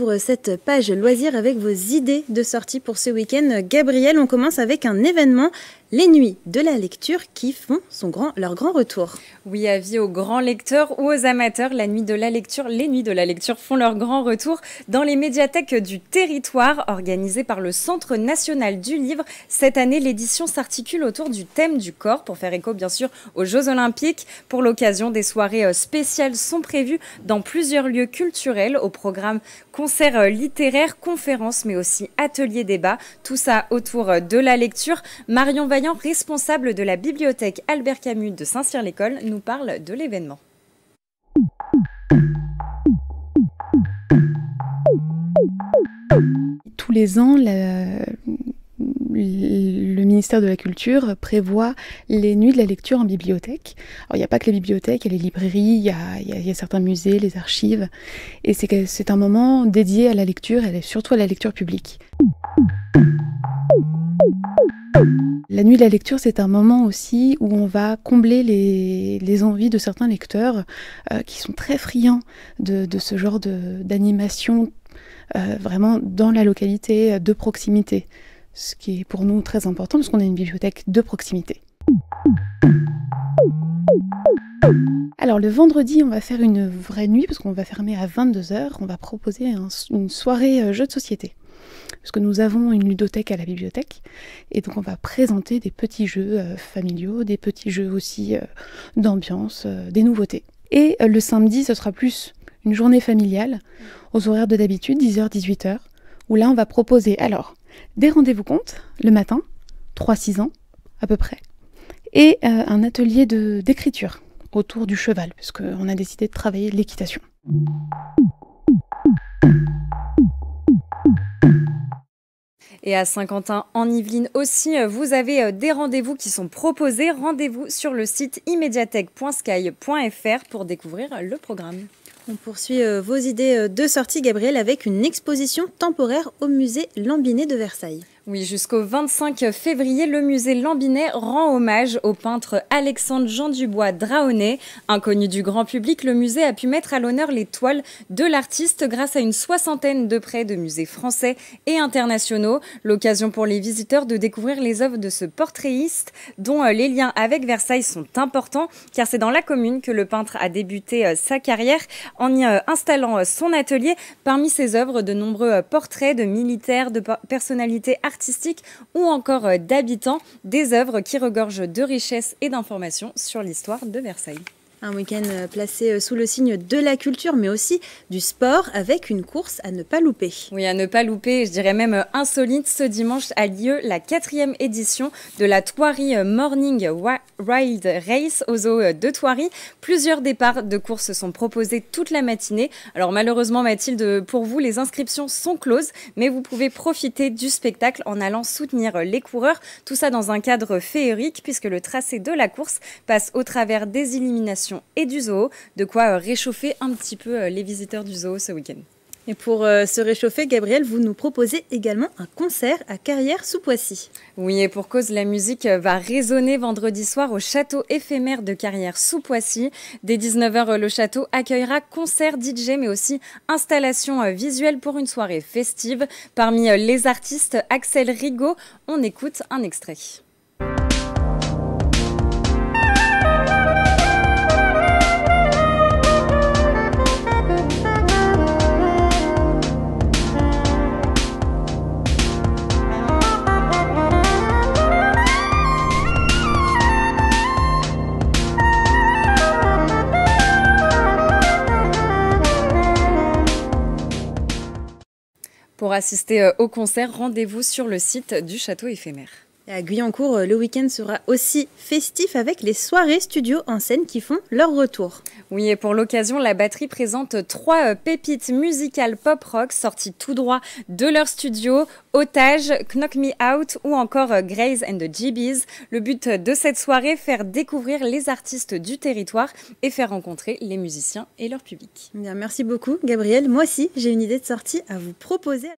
ouvre cette page loisirs avec vos idées de sortie pour ce week-end. Gabriel, on commence avec un événement, les Nuits de la lecture qui font leur grand retour. Oui, avis aux grands lecteurs ou aux amateurs, les Nuits de la lecture font leur grand retour dans les médiathèques du territoire organisées par le Centre national du livre. Cette année, l'édition s'articule autour du thème du corps pour faire écho bien sûr aux Jeux Olympiques. Pour l'occasion, des soirées spéciales sont prévues dans plusieurs lieux culturels au programme concerts littéraires, conférences mais aussi ateliers débats. Tout ça autour de la lecture. Marion Vaillant, responsable de la bibliothèque Albert Camus de Saint-Cyr-l'École, nous parle de l'événement. Tous les ans, le ministère de la Culture prévoit les nuits de la lecture en bibliothèque. Alors, il n'y a pas que les bibliothèques, il y a les librairies, il y a certains musées, les archives. Et c'est un moment dédié à la lecture et surtout à la lecture publique. La nuit de la lecture, c'est un moment aussi où on va combler les envies de certains lecteurs qui sont très friands de ce genre d'animation vraiment dans la localité, de proximité. Ce qui est pour nous très important parce qu'on a une bibliothèque de proximité. Alors le vendredi, on va faire une vraie nuit parce qu'on va fermer à 22h. On va proposer une soirée jeux de société. Parce que nous avons une ludothèque à la bibliothèque et donc on va présenter des petits jeux familiaux, des petits jeux aussi d'ambiance, des nouveautés. Et le samedi, ce sera plus une journée familiale aux horaires de d'habitude, 10h-18h, où là on va proposer alors des rendez-vous comptes le matin, 3-6 ans à peu près, et un atelier d'écriture autour du cheval, parce qu'on a décidé de travailler l'équitation. Et à Saint-Quentin, en Yvelines aussi, vous avez des rendez-vous qui sont proposés. Rendez-vous sur le site immédiathèque.sky.fr pour découvrir le programme. On poursuit vos idées de sortie, Gabriel, avec une exposition temporaire au musée Lambinet de Versailles. Oui, jusqu'au 25 février, le musée Lambinet rend hommage au peintre Alexandre Jean Dubois Draonnet. Inconnu du grand public, le musée a pu mettre à l'honneur les toiles de l'artiste grâce à une 60aine de prêts de musées français et internationaux. L'occasion pour les visiteurs de découvrir les œuvres de ce portraitiste dont les liens avec Versailles sont importants car c'est dans la commune que le peintre a débuté sa carrière en y installant son atelier. Parmi ses œuvres, de nombreux portraits de militaires, de personnalités artistiques ou encore d'habitants, des œuvres qui regorgent de richesses et d'informations sur l'histoire de Versailles. Un week-end placé sous le signe de la culture, mais aussi du sport, avec une course à ne pas louper. Oui, à ne pas louper, je dirais même insolite. Ce dimanche a lieu la 4e édition de la Thoiry Morning Wild Race au zoo de Thoiry. Plusieurs départs de courses sont proposés toute la matinée. Alors malheureusement, Mathilde, pour vous, les inscriptions sont closes, mais vous pouvez profiter du spectacle en allant soutenir les coureurs. Tout ça dans un cadre féerique, puisque le tracé de la course passe au travers des illuminations et du zoo, de quoi réchauffer un petit peu les visiteurs du zoo ce week-end. Et pour se réchauffer, Gabriel, vous nous proposez également un concert à Carrières-sous-Poissy. Oui, et pour cause, la musique va résonner vendredi soir au château éphémère de Carrières-sous-Poissy. Dès 19h, le château accueillera concert DJ, mais aussi installation visuelle pour une soirée festive. Parmi les artistes, Axel Rigaud, on écoute un extrait. Pour assister au concert, rendez-vous sur le site du château éphémère. Et à Guyancourt, le week-end sera aussi festif avec les soirées studio en scène qui font leur retour. Oui, et pour l'occasion, la batterie présente 3 pépites musicales pop-rock sorties tout droit de leur studio, Otage, Knock Me Out ou encore Grace and the GBs. Le but de cette soirée, faire découvrir les artistes du territoire et faire rencontrer les musiciens et leur public. Bien, merci beaucoup, Gabriel. Moi aussi, j'ai une idée de sortie à vous proposer.